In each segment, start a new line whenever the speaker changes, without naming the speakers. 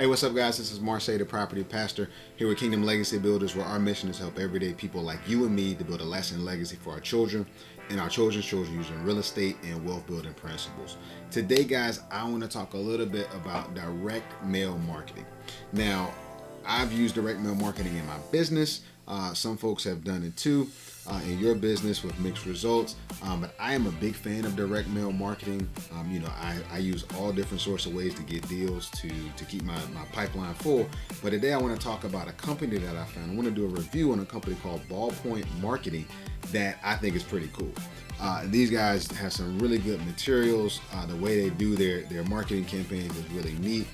Hey, what's up, guys? This is Marseille, the property pastor, here with Kingdom Legacy Builders, where our mission is to help everyday people like you and me to build a lasting legacy for our children and our children's children using real estate and wealth building principles. Today, guys, I want to talk a little bit about direct mail marketing. Now, I've used direct mail marketing in my business. Some folks have done it too in your business with mixed results. But I am a big fan of direct mail marketing. I use all different sorts of ways to get deals to keep my pipeline full. But today I want to talk about a company that I found. I want to do a review on a company called Ballpoint Marketing that I think is pretty cool. These guys have some really good materials. The way they do their marketing campaigns is really neat.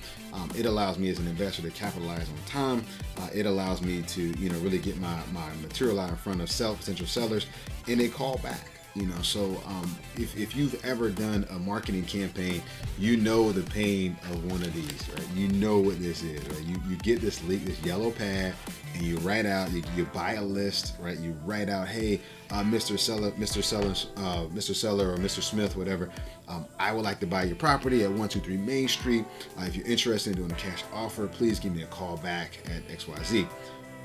It allows me as an investor to capitalize on time. It allows me to really get my material out in front of potential sellers, and they call back. So if you've ever done a marketing campaign, you know the pain of one of these, right? You know what this is, right? You get this yellow pad, and you write out, you buy a list, right? You write out, hey, Mr. Seller, or Mr. Smith, whatever. I would like to buy your property at 123 Main Street. If you're interested in doing a cash offer, please give me a call back at XYZ.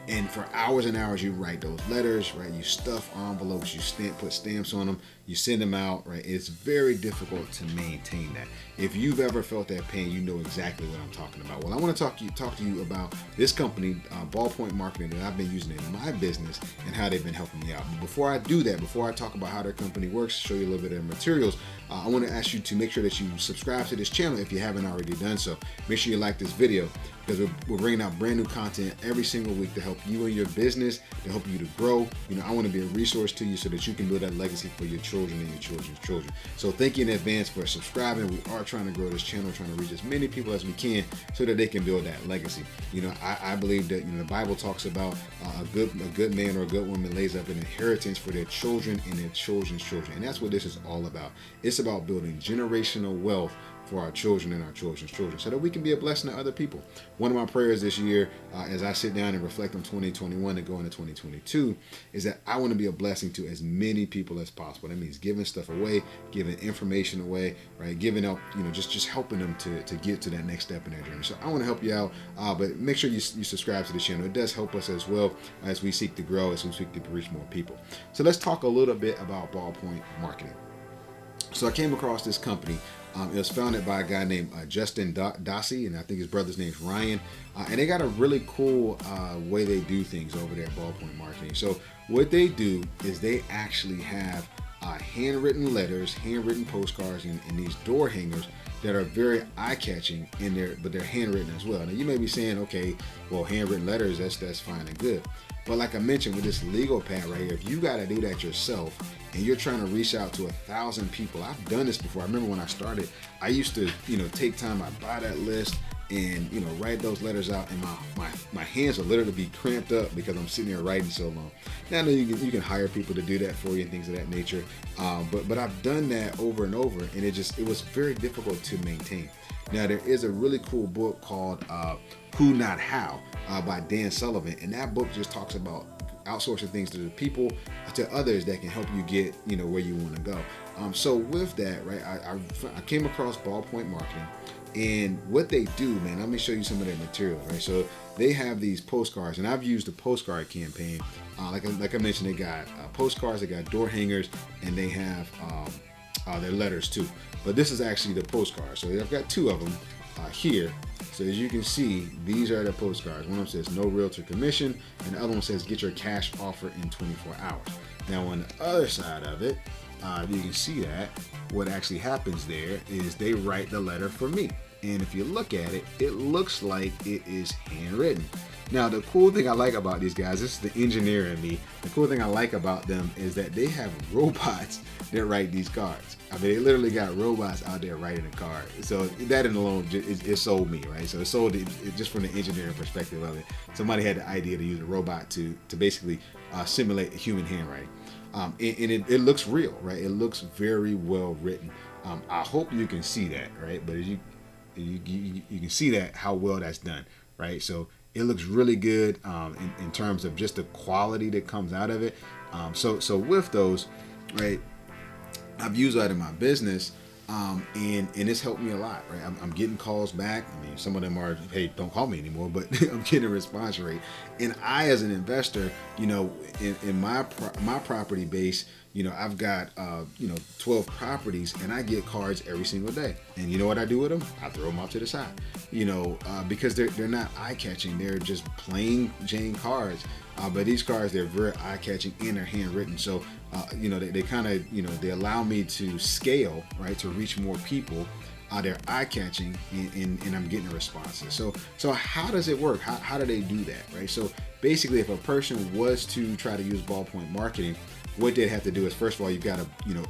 And for hours and hours, you write those letters, right? You stuff envelopes, you put stamps on them, you send them out, right? It's very difficult to maintain that. If you've ever felt that pain, you know exactly what I'm talking about. Well, I want to talk to you about this company, Ballpoint Marketing, that I've been using in my business and how they've been helping me out. But before I do that, before I talk about how their company works, show you a little bit of their materials, I want to ask you to make sure that you subscribe to this channel if you haven't already done so. Make sure you like this video, because we're bringing out brand new content every single week to help you and your business, to help you to grow. I want to be a resource to you so that you can build that legacy for your children and your children's children. So thank you in advance for subscribing. We are trying to grow this channel, trying to reach as many people as we can so that they can build that legacy. I believe that the Bible talks about a good man or a good woman lays up an inheritance for their children and their children's children. And that's what this is all about. It's about building generational wealth for our children and our children's children, so that we can be a blessing to other people. One of my prayers this year, as I sit down and reflect on 2021 and go into 2022, is that I want to be a blessing to as many people as possible. That means giving stuff away, giving information away, right? Giving up, just helping them to get to that next step in their journey. So I want to help you out, but make sure you subscribe to the channel. It does help us as well as we seek to grow, as we seek to reach more people. So let's talk a little bit about Ballpoint Marketing. So I came across this company. It was founded by a guy named Justin Dossie, and I think his brother's name's Ryan. And they got a really cool way they do things over there at Ballpoint Marketing. So what they do is they actually have handwritten letters, handwritten postcards, and these door hangers that are very eye-catching but they're handwritten as well. Now you may be saying, okay, well, handwritten letters, that's fine and good. But like I mentioned with this legal pad right here, if you got to do that yourself and you're trying to reach out to 1,000 people, I've done this before. I remember when I started, I used to, take time, I'd buy that list and, write those letters out, and my hands would literally be cramped up because I'm sitting there writing so long. Now I know you can hire people to do that for you and things of that nature, but I've done that over and over, and it was very difficult to maintain. Now there is a really cool book called Who Not How by Dan Sullivan, and that book just talks about outsourcing things to the people, to others that can help you get where you want to go. So with that, right, I came across Ballpoint Marketing, and what they do, man, let me show you some of their materials, right? So they have these postcards, and I've used the postcard campaign. Like I mentioned, they got postcards, they got door hangers, and they have their letters too. But this is actually the postcard. So I've got two of them here. So as you can see, these are the postcards. One of them says no realtor commission, and the other one says get your cash offer in 24 hours. Now on the other side of it, you can see that what actually happens there is they write the letter for me. And if you look at it, it looks like it is handwritten. Now, the cool thing I like about these guys, this is the engineer in me. The cool thing I like about them is that they have robots that write these cards. I mean, they literally got robots out there writing a card. So that in alone, it sold me, right? So it sold it just from the engineering perspective of it. Somebody had the idea to use a robot to basically simulate human handwriting. And it looks real, right? It looks very well written. I hope you can see that, right? But as you can see that how well that's done, right? So it looks really good in terms of just the quality that comes out of it. So with those, right, I've used that in my business. And it's helped me a lot, right? I'm getting calls back. I mean, some of them are, hey, don't call me anymore, but I'm getting a response rate. And I, as an investor, in my property base, I've got 12 properties, and I get cards every single day. And you know what I do with them? I throw them off to the side, because they're not eye catching. They're just plain Jane cards. But these cards, they're very eye catching and they're handwritten. So they kind of they allow me to scale, right, to reach more people. They're eye catching, and I'm getting responses. So how does it work? How do they do that, right? So basically, if a person was to try to use Ballpoint marketing, what they'd have to do is, first of all, you've got to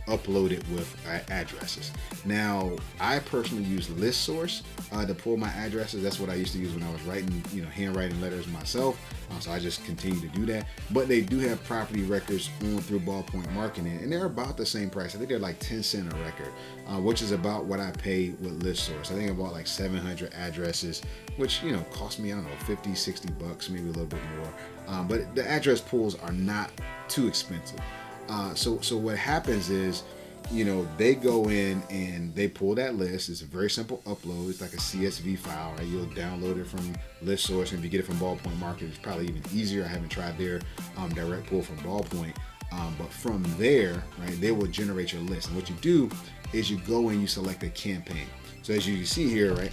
upload it with addresses. Now, I personally use ListSource to pull my addresses. That's what I used to use when I was writing handwriting letters myself. So I just continue to do that. But they do have property records on through Ballpoint marketing, and they're about the same price. I think they're like 10 cents a record, which is about what I pay with ListSource. I think I bought like 700 addresses, which cost me, I don't know, 50, 60 bucks, maybe a little bit more. But the address pools are not too expensive. So what happens is, they go in and they pull that list. It's a very simple upload. It's like a CSV file, right? You'll download it from ListSource, and if you get it from Ballpoint Market, it's probably even easier. I haven't tried their direct pull from Ballpoint. But from there, right, they will generate your list. And what you do is you go and you select a campaign. So as you can see here, right,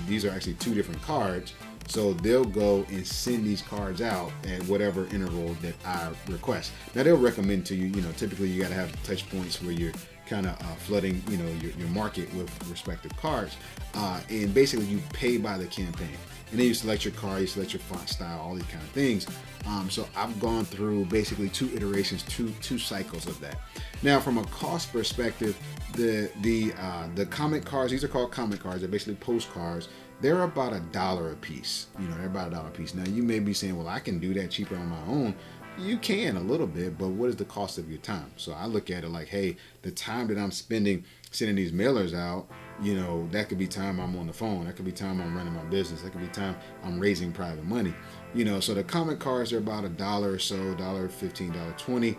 these are actually two different cards. So they'll go and send these cards out at whatever interval that I request. Now they'll recommend to you, typically you got to have touch points where you're kind of flooding, your market with respective cards. And basically you pay by the campaign. And then you select your card, you select your font style, all these kind of things. So I've gone through basically two iterations, two cycles of that. Now, from a cost perspective, the comment cards, these are called comment cards. They're basically postcards. They're about $1 a piece. They're about $1 a piece. Now, you may be saying, well, I can do that cheaper on my own. You can a little bit, but what is the cost of your time? So I look at it like, hey, the time that I'm spending sending these mailers out, that could be time I'm on the phone. That could be time I'm running my business. That could be time I'm raising private money. So the comment cards are about $1 or so, $1.15, $1.20.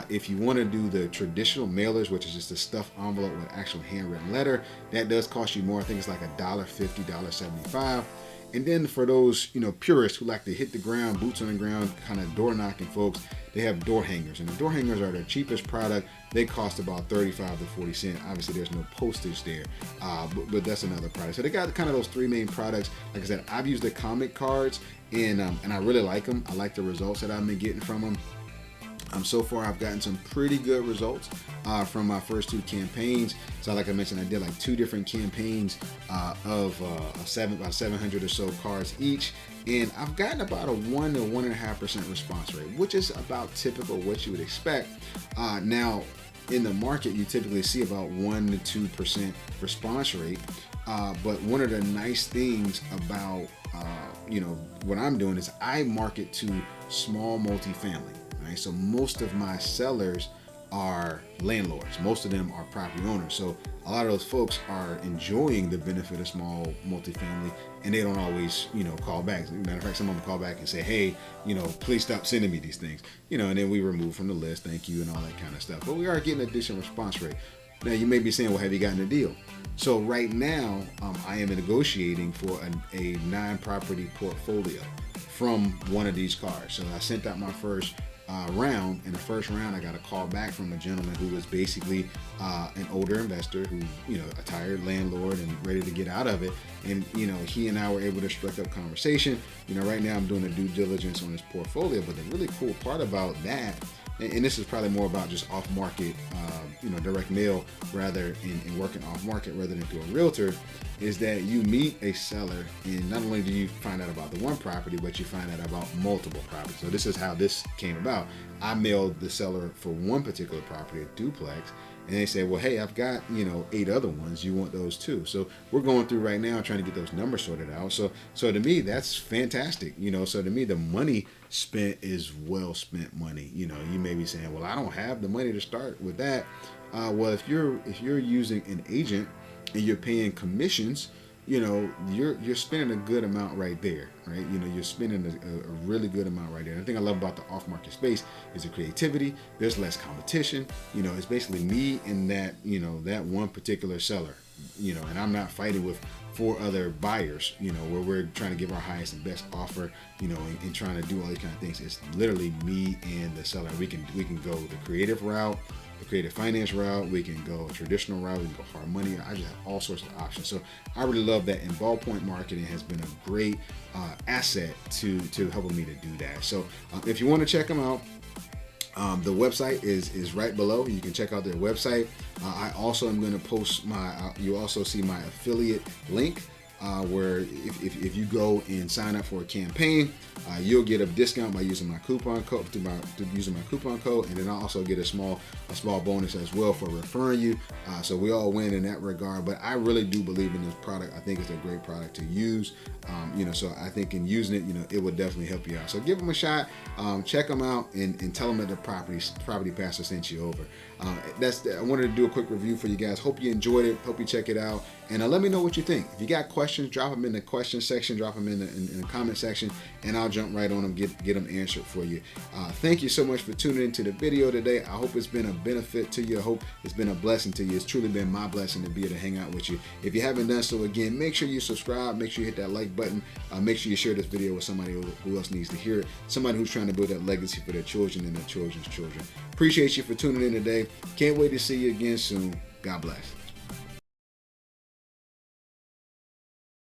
If you want to do the traditional mailers, which is just a stuffed envelope with actual handwritten letter, that does cost you more. I think it's like $1.50, $1.75. And then for those, purists who like to hit the ground, boots on the ground, kind of door knocking folks, they have door hangers. And the door hangers are their cheapest product. They cost about 35 to 40 cents. Obviously, there's no postage there, but that's another product. So they got kind of those three main products. Like I said, I've used the comic cards, and I really like them. I like the results that I've been getting from them. So far, I've gotten some pretty good results from my first two campaigns. So like I mentioned, I did like two different campaigns of about 700 or so cards each. And I've gotten about a 1 to 1.5% response rate, which is about typical what you would expect. Now, in the market, you typically see about 1 to 2% response rate. But one of the nice things about what I'm doing is I market to small multifamily. Right? So most of my sellers are landlords. Most of them are property owners. So a lot of those folks are enjoying the benefit of small multifamily, and they don't always, call back. As a matter of fact, some of them call back and say, hey, please stop sending me these things, and then we remove from the list, thank you, and all that kind of stuff. But we are getting a decent response rate. Now, you may be saying, well, have you gotten a deal? So right now, I am negotiating for a 9-property portfolio from one of these cards. So I sent out my first round. In the first round, I got a call back from a gentleman who was basically an older investor who, a tired landlord and ready to get out of it. And, he and I were able to strike up conversation. Right now I'm doing a due diligence on his portfolio. But the really cool part about that, and this is probably more about just off market, direct mail rather in working off market rather than through a realtor, is that you meet a seller and not only do you find out about the one property, but you find out about multiple properties. So this is how this came about. I mailed the seller for one particular property, a duplex, and they said, well, hey, I've got, 8 other ones. You want those too? So we're going through right now trying to get those numbers sorted out. So to me, that's fantastic. So to me, the money spent is well spent money. You may be saying, well, I don't have the money to start with that. Well, if you're using an agent and you're paying commissions, you're spending a good amount right there, right? You're spending a really good amount right there. And the thing I love about the off-market space is the creativity. There's less competition. It's basically me and that one particular seller, and I'm not fighting with 4 other buyers, where we're trying to give our highest and best offer, and trying to do all these kind of things. It's literally me and the seller. We can go the creative route, the creative finance route. We can go a traditional route. We can go hard money. I just have all sorts of options. So I really love that. And Ballpoint Marketing has been a great asset to helping me to do that. So if you want to check them out, the website is right below. You can check out their website. I also am going to post you also see my affiliate link, where if you go and sign up for a campaign, you'll get a discount by using my coupon code, and then I'll also get a small bonus as well for referring you. So we all win in that regard. But I really do believe in this product. I think it's a great product to use. So I think in using it, it would definitely help you out. So give them a shot, check them out, and tell them that the property pastor sent you over. I wanted to do a quick review for you guys. Hope you enjoyed it. Hope you check it out, and let me know what you think. If you got questions, drop them in the question section, drop them in the comment section, and I'll jump right on them, get them answered for you. Thank you so much for tuning into the video today. I hope it's been a benefit to you. I hope it's been a blessing to you. It's truly been my blessing to be able to hang out with you. If you haven't done so, again, make sure you subscribe. Make sure you hit that like button. Make sure you share this video with somebody who else needs to hear it. Somebody who's trying to build that legacy for their children and their children's children. Appreciate you for tuning in today. Can't wait to see you again soon. God bless.